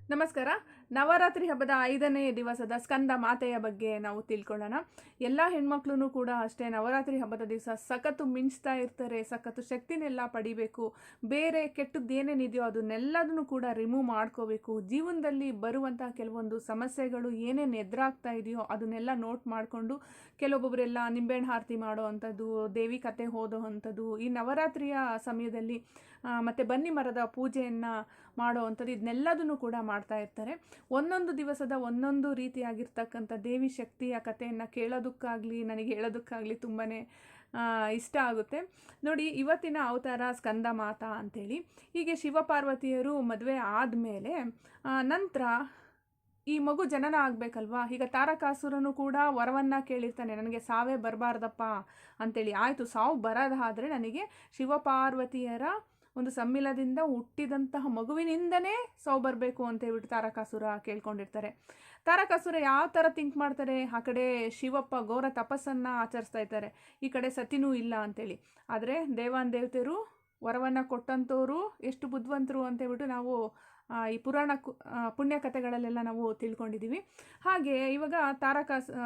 ನಮಸ್ಕಾರ. ನವರಾತ್ರಿ ಹಬ್ಬದ 5ನೇ ದಿವಸದ ಸ್ಕಂದ ಮಾತೆಯ ಬಗ್ಗೆ ನಾವು ತಿಳ್ಕೊಳ್ಳೋಣ. ಎಲ್ಲ ಹೆಣ್ಮಕ್ಳು ಕೂಡ ಅಷ್ಟೇ ನವರಾತ್ರಿ ಹಬ್ಬದ ದಿವಸ ಸಖತ್ತು ಮಿಂಚ್ತಾ ಇರ್ತಾರೆ. ಸಖತ್ತು ಶಕ್ತಿನೆಲ್ಲ ಪಡಿಬೇಕು. ಬೇರೆ ಕೆಟ್ಟದ್ದು ಏನೇನಿದೆಯೋ ಅದನ್ನೆಲ್ಲದನ್ನು ಕೂಡ ರಿಮೂವ್ ಮಾಡ್ಕೋಬೇಕು. ಜೀವನದಲ್ಲಿ ಬರುವಂತಹ ಕೆಲವೊಂದು ಸಮಸ್ಯೆಗಳು ಏನೇನು ಎದುರಾಗ್ತಾ ಇದೆಯೋ ಅದನ್ನೆಲ್ಲ ನೋಟ್ ಮಾಡಿಕೊಂಡು ಕೆಲವೊಬ್ಬೊಬ್ಬರೆಲ್ಲ ನಿಂಬೆಹಣ್ಣು ಆರತಿ ಮಾಡೋ ಅಂಥದ್ದು, ದೇವಿ ಕತೆ ಓದೋ ಅಂಥದ್ದು, ಈ ನವರಾತ್ರಿಯ ಸಮಯದಲ್ಲಿ ಮತ್ತು ಬನ್ನಿ ಮರದ ಪೂಜೆಯನ್ನು ಮಾಡೋ ಅಂಥದ್ದು ಇದನ್ನೆಲ್ಲದನ್ನು ಕೂಡ ಮಾಡ್ತಾ ಇರ್ತಾರೆ. ಒಂದೊಂದು ದಿವಸದ ಒಂದೊಂದು ರೀತಿಯಾಗಿರ್ತಕ್ಕಂಥ ದೇವಿ ಶಕ್ತಿಯ ಕಥೆಯನ್ನು ಕೇಳೋದಕ್ಕಾಗಲಿ ನನಗೆ ಹೇಳೋದಕ್ಕಾಗಲಿ ತುಂಬಾ ಇಷ್ಟ ಆಗುತ್ತೆ. ನೋಡಿ, ಇವತ್ತಿನ ಅವತಾರ ಸ್ಕಂದ ಮಾತಾ ಅಂಥೇಳಿ. ಹೀಗೆ ಶಿವಪಾರ್ವತಿಯರು ಮದುವೆ ಆದಮೇಲೆ ನಂತರ ಈ ಮಗು ಜನನ ಆಗಬೇಕಲ್ವಾ. ಈಗ ತಾರಕಾಸುರನು ಕೂಡ ವರವನ್ನು ಕೇಳಿರ್ತಾನೆ, ನನಗೆ ಸಾವೇ ಬರಬಾರ್ದಪ್ಪ ಅಂಥೇಳಿ. ಆಯಿತು, ಸಾವು ಬರೋದಾದರೆ ನನಗೆ ಶಿವಪಾರ್ವತಿಯರ ಒಂದು ಸಮ್ಮಿಲದಿಂದ ಹುಟ್ಟಿದಂತಹ ಮಗುವಿನಿಂದನೇ ಸಾವು ಬರಬೇಕು ಅಂತೇಳ್ಬಿಟ್ಟು ತಾರಕಾಸುರ ಕೇಳ್ಕೊಂಡಿರ್ತಾರೆ. ತಾರಕಾಸುರ ಯಾವ ಥರ ಥಿಂಕ್ ಮಾಡ್ತಾರೆ, ಆ ಕಡೆ ಶಿವಪ್ಪ ಘೋರ ತಪಸ್ಸನ್ನು ಆಚರಿಸ್ತಾ ಇರ್ತಾರೆ, ಈ ಕಡೆ ಸತಿನೂ ಇಲ್ಲ ಅಂಥೇಳಿ. ಆದರೆ ದೇವಾನ್ ದೇವತೆಯರು ವರವನ್ನು ಕೊಟ್ಟಂಥವ್ರು ಎಷ್ಟು ಬುದ್ಧಿವಂತರು ಅಂತೇಳ್ಬಿಟ್ಟು ನಾವು ಈ ಪುಣ್ಯ ಕಥೆಗಳಲ್ಲೆಲ್ಲ ನಾವು ತಿಳ್ಕೊಂಡಿದ್ದೀವಿ. ಹಾಗೆ ಇವಾಗ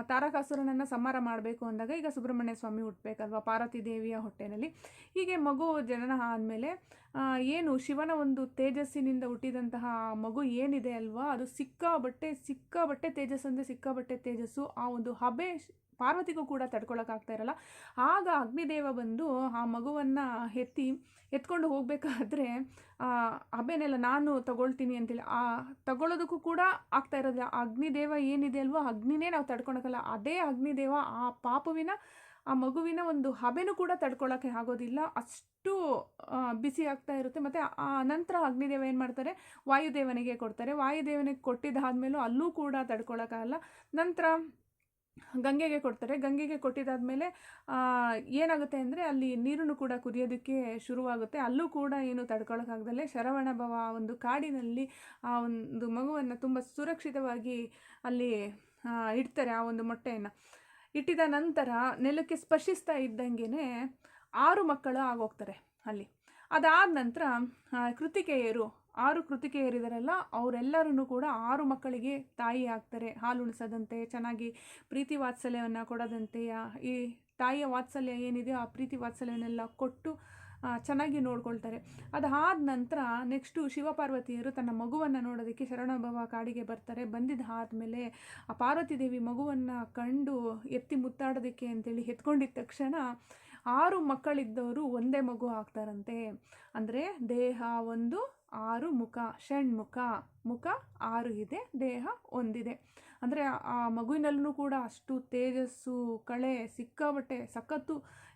ತಾರಕಾಸುರನನ್ನು ಸಂಹಾರ ಮಾಡಬೇಕು ಅಂದಾಗ ಈಗ ಸುಬ್ರಹ್ಮಣ್ಯ ಸ್ವಾಮಿ ಹುಟ್ಟಬೇಕಲ್ವ ಪಾರ್ವತಿ ದೇವಿಯ ಹೊಟ್ಟೆಯಲ್ಲಿ. ಹೀಗೆ ಮಗು ಜನನ ಆದಮೇಲೆ ಏನು ಶಿವನ ಒಂದು ತೇಜಸ್ಸಿನಿಂದ ಹುಟ್ಟಿದಂತಹ ಮಗು ಏನಿದೆ ಅಲ್ವಾ, ಅದು ಸಿಕ್ಕಾಬಟ್ಟೆ ತೇಜಸ್ಸು ಅಂದರೆ ಸಿಕ್ಕಾಬಟ್ಟೆ ತೇಜಸ್ಸು. ಆ ಒಂದು ಹಬೆ ಪಾರ್ವತಿಗೂ ಕೂಡ ತಡ್ಕೊಳಕ್ಕಾಗ್ತಾ ಇರಲ್ಲ. ಆಗ ಅಗ್ನಿದೇವ ಬಂದು ಆ ಮಗುವನ್ನು ಎತ್ಕೊಂಡು ಹೋಗಬೇಕಾದ್ರೆ ಹಬೆನೆಲ್ಲ ನಾನು ತಗೊಳ್ತೀನಿ ಅಂತೇಳಿ ತಗೊಳ್ಳೋದಕ್ಕೂ ಕೂಡ ಆಗ್ತಾ ಇರೋದಿಲ್ಲ. ಅಗ್ನಿದೇವ ಏನಿದೆ ಅಲ್ವೋ ಅಗ್ನಿನೇ ನಾವು ತಡ್ಕೊಳಕ್ಕಲ್ಲ. ಅದೇ ಅಗ್ನಿದೇವ ಆ ಮಗುವಿನ ಒಂದು ಹಬೆನೂ ಕೂಡ ತಡ್ಕೊಳ್ಳೋಕ್ಕೆ ಆಗೋದಿಲ್ಲ, ಅಷ್ಟು ಬಿಸಿ ಆಗ್ತಾ ಇರುತ್ತೆ. ಮತ್ತು ಆ ನಂತರ ಅಗ್ನಿದೇವ ಏನು ಮಾಡ್ತಾರೆ, ವಾಯುದೇವನಿಗೆ ಕೊಡ್ತಾರೆ. ವಾಯುದೇವನಿಗೆ ಕೊಟ್ಟಿದ್ದಾದ್ಮೇಲೂ ಅಲ್ಲೂ ಕೂಡ ತಡ್ಕೊಳಕ್ಕಾಗಲ್ಲ. ನಂತರ ಗಂಗೆಗೆ ಕೊಡ್ತಾರೆ. ಗಂಗೆಗೆ ಕೊಟ್ಟಿದ್ದಾದಮೇಲೆ ಏನಾಗುತ್ತೆ ಅಂದರೆ ಅಲ್ಲಿ ನೀರನ್ನು ಕೂಡ ಕುದಿಯೋದಕ್ಕೆ ಶುರುವಾಗುತ್ತೆ. ಅಲ್ಲೂ ಕೂಡ ಏನು ತಡ್ಕೊಳಕ್ಕಾಗ್ದಲೇ ಶರವಣ ಭವ ಒಂದು ಕಾಡಿನಲ್ಲಿ ಆ ಒಂದು ಮಗುವನ್ನು ತುಂಬ ಸುರಕ್ಷಿತವಾಗಿ ಅಲ್ಲಿ ಇಡ್ತಾರೆ. ಆ ಒಂದು ಮೊಟ್ಟೆಯನ್ನು ಇಟ್ಟಿದ ನಂತರ ನೆಲಕ್ಕೆ ಸ್ಪರ್ಶಿಸ್ತಾ ಇದ್ದಂಗೆ 6 ಮಕ್ಕಳು ಆಗೋಗ್ತಾರೆ ಅಲ್ಲಿ. ಅದಾದ ನಂತರ ಆರು ಕೃತಿಕೆಯರಿದಾರಲ್ಲ ಅವರೆಲ್ಲರೂ ಕೂಡ 6 ಮಕ್ಕಳಿಗೆ ತಾಯಿ ಆಗ್ತಾರೆ. ಹಾಲುಣಿಸದಂತೆ, ಚೆನ್ನಾಗಿ ಪ್ರೀತಿ ವಾತ್ಸಲ್ಯವನ್ನು ಕೊಡದಂತೆ, ಈ ತಾಯಿಯ ವಾತ್ಸಲ್ಯ ಏನಿದೆಯೋ ಆ ಪ್ರೀತಿ ವಾತ್ಸಲ್ಯವನ್ನೆಲ್ಲ ಕೊಟ್ಟು ಚೆನ್ನಾಗಿ ನೋಡ್ಕೊಳ್ತಾರೆ. ಅದಾದ ನಂತರ ನೆಕ್ಸ್ಟು ಶಿವಪಾರ್ವತಿಯರು ತನ್ನ ಮಗುವನ್ನು ನೋಡೋದಕ್ಕೆ ಶರಣಭವ ಕಾಡಿಗೆ ಬರ್ತಾರೆ. ಬಂದಿದ್ದಾದಮೇಲೆ ಆ ಪಾರ್ವತಿ ದೇವಿ ಮಗುವನ್ನು ಕಂಡು ಎತ್ತಿ ಮುತ್ತಾಡೋದಕ್ಕೆ ಅಂತೇಳಿ ಎತ್ಕೊಂಡಿದ್ದ ತಕ್ಷಣ 6 ಮಕ್ಕಳಿದ್ದವರು ಒಂದೇ ಮಗು ಆಗ್ತಾರಂತೆ. ಅಂದರೆ ದೇಹ 1, 6 ಮುಖ, ಷಣ್ಮುಖ, ಮುಖ 6 ಇದೆ, ದೇಹ 1 ಇದೆ. ಅಂದರೆ ಆ ಮಗುವಿನಲ್ಲೂ ಕೂಡ ಅಷ್ಟು ತೇಜಸ್ಸು, ಕಳೆ ಸಿಕ್ಕಾಬಟ್ಟೆ ಸಖತ್ತು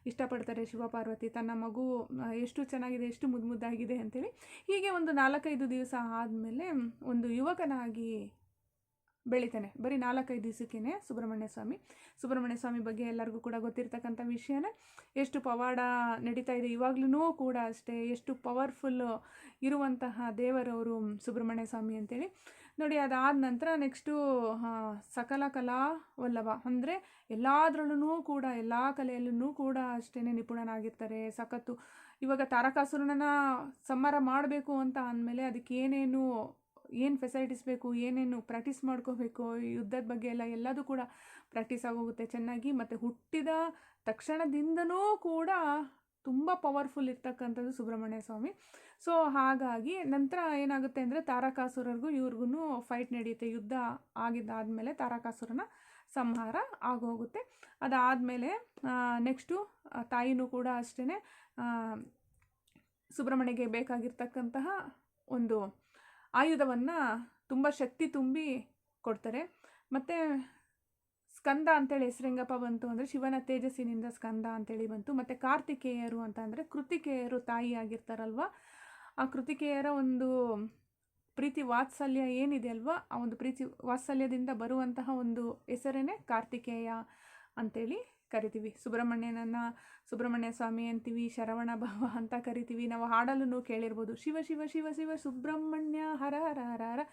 ಇಷ್ಟಪಡ್ತಾರೆ ಶಿವಪಾರ್ವತಿ. ತನ್ನ ಮಗು ಎಷ್ಟು ಚೆನ್ನಾಗಿದೆ, ಎಷ್ಟು ಮುದ್ದಾಗಿದೆ ಅಂಥೇಳಿ. ಹೀಗೆ ಒಂದು 4-5 ದಿವಸ ಆದಮೇಲೆ ಒಂದು ಯುವಕನಾಗಿ ಬೆಳಿತಾನೆ. ಬರೀ 4-5 ದಿವಸಕ್ಕೇ ಸುಬ್ರಹ್ಮಣ್ಯ ಸ್ವಾಮಿ ಬಗ್ಗೆ ಎಲ್ಲರಿಗೂ ಕೂಡ ಗೊತ್ತಿರ್ತಕ್ಕಂಥ ವಿಷಯನೇ. ಎಷ್ಟು ಪವಾಡ ನಡೀತಾ ಇದೆ ಇವಾಗ್ಲೂ ಕೂಡ ಅಷ್ಟೇ, ಎಷ್ಟು ಪವರ್ಫುಲ್ಲು ಇರುವಂತಹ ದೇವರವರು ಸುಬ್ರಹ್ಮಣ್ಯ ಸ್ವಾಮಿ ಅಂತೇಳಿ. ನೋಡಿ, ಅದಾದ ನಂತರ ನೆಕ್ಸ್ಟು ಸಕಲ ಕಲಾ ವಲ್ಲಭ, ಅಂದರೆ ಎಲ್ಲದರಲ್ಲೂ ಕೂಡ ಎಲ್ಲ ಕಲೆಯಲ್ಲೂ ಕೂಡ ಅಷ್ಟೇ ನಿಪುಣನಾಗಿರ್ತಾರೆ. ಸಖತ್ತು ಇವಾಗ ತಾರಕಾಸುರನನ್ನು ಸಂಹಾರ ಮಾಡಬೇಕು ಅಂತ ಅಂದಮೇಲೆ ಅದಕ್ಕೆ ಏನು ಫೆಸಿಲಿಟೀಸ್ ಬೇಕು, ಏನೇನು ಪ್ರಾಕ್ಟೀಸ್ ಮಾಡ್ಕೋಬೇಕು, ಯುದ್ಧದ ಬಗ್ಗೆ ಎಲ್ಲದೂ ಕೂಡ ಪ್ರಾಕ್ಟೀಸ್ ಆಗೋಗುತ್ತೆ ಚೆನ್ನಾಗಿ. ಮತ್ತು ಹುಟ್ಟಿದ ತಕ್ಷಣದಿಂದನೂ ಕೂಡ ತುಂಬ ಪವರ್ಫುಲ್ ಇರ್ತಕ್ಕಂಥದ್ದು ಸುಬ್ರಹ್ಮಣ್ಯ ಸ್ವಾಮಿ. ಸೊ ಹಾಗಾಗಿ ನಂತರ ಏನಾಗುತ್ತೆ ಅಂದರೆ ತಾರಕಾಸುರರಿಗೂ ಇವ್ರಿಗೂ ಫೈಟ್ ನಡೆಯುತ್ತೆ. ಯುದ್ಧ ಆಗಿದ್ದಾದಮೇಲೆ ತಾರಕಾಸುರನ ಸಂಹಾರ ಆಗೋಗುತ್ತೆ. ಅದಾದಮೇಲೆ ನೆಕ್ಸ್ಟು ತಾಯಿನೂ ಕೂಡ ಅಷ್ಟೇ ಸುಬ್ರಹ್ಮಣ್ಯಗೆ ಬೇಕಾಗಿರ್ತಕ್ಕಂತಹ ಒಂದು ಆಯುಧವನ್ನು ತುಂಬ ಶಕ್ತಿ ತುಂಬಿ ಕೊಡ್ತಾರೆ. ಮತ್ತು ಸ್ಕಂದ ಅಂತೇಳಿ ಹೆಸರೆಂಗಪ್ಪ ಬಂತು ಅಂದರೆ ಶಿವನ ತೇಜಸ್ಸಿನಿಂದ ಸ್ಕಂದ ಅಂತೇಳಿ ಬಂತು. ಮತ್ತು ಕಾರ್ತಿಕೇಯರು ಅಂತ ಅಂದರೆ ಕೃತಿಕೆಯರು ತಾಯಿ ಆಗಿರ್ತಾರಲ್ವ, ಆ ಕೃತಿಕೆಯರ ಒಂದು ಪ್ರೀತಿ ವಾತ್ಸಲ್ಯ ಏನಿದೆ ಅಲ್ವಾ, ಆ ಒಂದು ಪ್ರೀತಿ ವಾತ್ಸಲ್ಯದಿಂದ ಬರುವಂತಹ ಒಂದು ಹೆಸರೇನೆ ಕಾರ್ತಿಕೇಯ ಅಂತೇಳಿ ಕರಿತೀವಿ. ಸುಬ್ರಹ್ಮಣ್ಯ ಸ್ವಾಮಿ ಅಂತೀವಿ, ಶರವಣ ಭವ ಅಂತ ಕರಿತೀವಿ. ನಾವು ಹಾಡಲ್ಲೂ ಕೇಳಿರ್ಬೋದು, ಶಿವ ಶಿವ ಶಿವ ಶಿವ ಸುಬ್ರಹ್ಮಣ್ಯ ಹರ ಹರ ಹರ ಹರ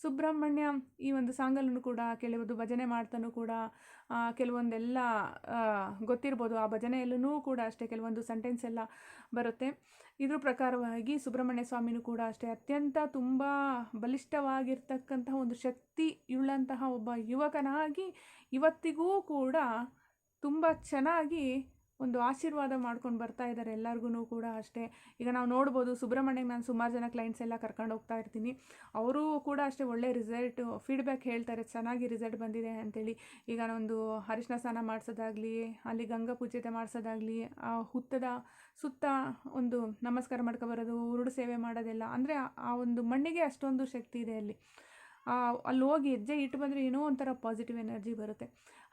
ಸುಬ್ರಹ್ಮಣ್ಯ ಈ ಒಂದು ಸಾಂಗಲ್ಲೂ ಕೂಡ ಕೆಲವೊಂದು ಭಜನೆ ಮಾಡ್ತಾನೂ ಕೂಡ ಕೆಲವೊಂದೆಲ್ಲ ಗೊತ್ತಿರ್ಬೋದು. ಆ ಭಜನೆಯಲ್ಲೂ ಕೂಡ ಅಷ್ಟೇ ಕೆಲವೊಂದು ಸೆಂಟೆನ್ಸ್ ಎಲ್ಲ ಬರುತ್ತೆ. ಇದ್ರ ಪ್ರಕಾರವಾಗಿ ಸುಬ್ರಹ್ಮಣ್ಯ ಸ್ವಾಮಿನೂ ಕೂಡ ಅಷ್ಟೇ ಅತ್ಯಂತ ತುಂಬ ಬಲಿಷ್ಠವಾಗಿರ್ತಕ್ಕಂತಹ ಒಂದು ಶಕ್ತಿ ಇವುಳ್ಳಂತಹ ಒಬ್ಬ ಯುವಕನಾಗಿ ಇವತ್ತಿಗೂ ಕೂಡ ತುಂಬ ಚೆನ್ನಾಗಿ ಒಂದು ಆಶೀರ್ವಾದ ಮಾಡ್ಕೊಂಡು ಬರ್ತಾ ಇದ್ದಾರೆ ಎಲ್ಲರಿಗೂ ಕೂಡ ಅಷ್ಟೇ. ಈಗ ನಾವು ನೋಡ್ಬೋದು ಸುಬ್ರಹ್ಮಣ್ಯಗೆ ನಾನು ಸುಮಾರು ಜನ ಕ್ಲೈಂಟ್ಸ್ ಎಲ್ಲ ಕರ್ಕೊಂಡು ಹೋಗ್ತಾ ಇರ್ತೀನಿ. ಅವರು ಕೂಡ ಅಷ್ಟೇ ಒಳ್ಳೆ ರಿಸಲ್ಟ್ ಫೀಡ್ಬ್ಯಾಕ್ ಹೇಳ್ತಾರೆ, ಚೆನ್ನಾಗಿ ರಿಸಲ್ಟ್ ಬಂದಿದೆ ಅಂತೇಳಿ. ಈಗ ನಾನೊಂದು ಅರಿಶಿನ ಸ್ನಾನ ಮಾಡಿಸೋದಾಗಲಿ, ಅಲ್ಲಿ ಗಂಗಾ ಪೂಜೆ ಮಾಡಿಸೋದಾಗಲಿ, ಆ ಹುತ್ತದ ಸುತ್ತ ಒಂದು ನಮಸ್ಕಾರ ಮಾಡ್ಕೊಬರೋದು, ಉರುಡು ಸೇವೆ ಮಾಡೋದೆಲ್ಲ, ಅಂದರೆ ಆ ಒಂದು ಮಣ್ಣಿಗೆ ಅಷ್ಟೊಂದು ಶಕ್ತಿ ಇದೆ ಅಲ್ಲಿ. ಅಲ್ಲಿ ಹೋಗಿ ಹೆಜ್ಜೆ ಇಟ್ಟು ಬಂದರೆ ಏನೋ ಒಂಥರ ಪಾಸಿಟಿವ್ ಎನರ್ಜಿ ಬರುತ್ತೆ.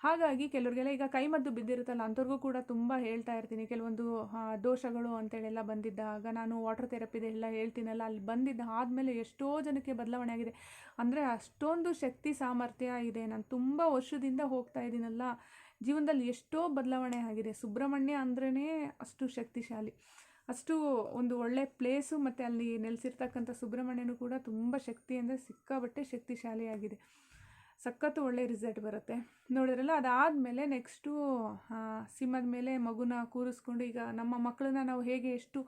ಹಾಗಾಗಿ ಕೆಲವ್ರಿಗೆಲ್ಲ ಈಗ ಕೈಮದ್ದು ಬಿದ್ದಿರುತ್ತಲ್ಲ ಅಂಥವ್ರಿಗೂ ಕೂಡ ತುಂಬ ಹೇಳ್ತಾ ಇರ್ತೀನಿ. ಕೆಲವೊಂದು ದೋಷಗಳು ಅಂತೇಳೆಲ್ಲ ಬಂದಿದ್ದಾಗ ನಾನು ವಾಟರ್ ಥೆರಪಿದೆಲ್ಲ ಹೇಳ್ತೀನಲ್ಲ, ಅಲ್ಲಿ ಬಂದಿದ್ದ ಆದಮೇಲೆ ಎಷ್ಟೋ ಜನಕ್ಕೆ ಬದಲಾವಣೆ ಆಗಿದೆ. ಅಂದರೆ ಅಷ್ಟೊಂದು ಶಕ್ತಿ ಸಾಮರ್ಥ್ಯ ಇದೆ. ನಾನು ತುಂಬ ವರ್ಷದಿಂದ ಹೋಗ್ತಾ ಇದ್ದೀನಲ್ಲ, ಜೀವನದಲ್ಲಿ ಎಷ್ಟೋ ಬದಲಾವಣೆ ಆಗಿದೆ. ಸುಬ್ರಹ್ಮಣ್ಯ ಅಂದ್ರೇ ಅಷ್ಟು ಶಕ್ತಿಶಾಲಿ, ಅಷ್ಟು ಒಂದು ಒಳ್ಳೆ ಪ್ಲೇಸು. ಮತ್ತು ಅಲ್ಲಿ ನೆಲೆಸಿರ್ತಕ್ಕಂಥ ಸುಬ್ರಹ್ಮಣ್ಯನೂ ಕೂಡ ತುಂಬ ಶಕ್ತಿ ಅಂದರೆ ಸಿಕ್ಕಾಬಟ್ಟೆ ಶಕ್ತಿಶಾಲಿಯಾಗಿದೆ. ಸಖತ್ತು ಒಳ್ಳೆ ರಿಸಲ್ಟ್ ಬರುತ್ತೆ. ನೋಡಿದ್ರಲ್ಲ, ಅದಾದಮೇಲೆ ನೆಕ್ಸ್ಟು ಸಿಂಹದ ಮೇಲೆ ಮಗುನ ಕೂರಿಸ್ಕೊಂಡು, ಈಗ ನಮ್ಮ ಮಕ್ಕಳನ್ನ ನಾವು ಹೇಗೆ ಎಷ್ಟು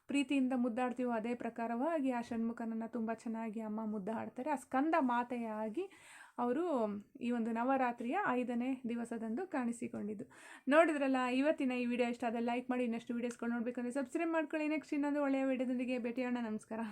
ಪ್ರೀತಿಯಿಂದ ಮುದ್ದಾಡ್ತೀವೋ ಅದೇ ಪ್ರಕಾರವಾಗಿ ಆ ಷಣ್ಮುಖನನ್ನು ತುಂಬ ಚೆನ್ನಾಗಿ ಅಮ್ಮ ಮುದ್ದಾಡ್ತಾರೆ. ಆ ಸ್ಕಂದ ಮಾತೆಯಾಗಿ ಅವರು ಈ ಒಂದು ನವರಾತ್ರಿಯ 5ನೇ ದಿವಸದಂದು ಕಾಣಿಸಿಕೊಂಡಿದ್ದು. ನೋಡಿದ್ರಲ್ಲ, ಇವತ್ತಿನ ಈ ವಿಡಿಯೋ ಇಷ್ಟ ಆದರೆ ಲೈಕ್ ಮಾಡಿ. ಇನ್ನಷ್ಟು ವೀಡಿಯೋಸ್ಗಳು ನೋಡಬೇಕಂದ್ರೆ ಸಬ್ಸ್ಕ್ರೈಬ್ ಮಾಡ್ಕೊಳ್ಳಿ. ನೆಕ್ಸ್ಟ್ ಇನ್ನೊಂದು ಒಳ್ಳೆಯ ವಿಡಿಯೋದೊಂದಿಗೆ ಭೇಟಿಯಾಗೋಣ. ನಮಸ್ಕಾರ.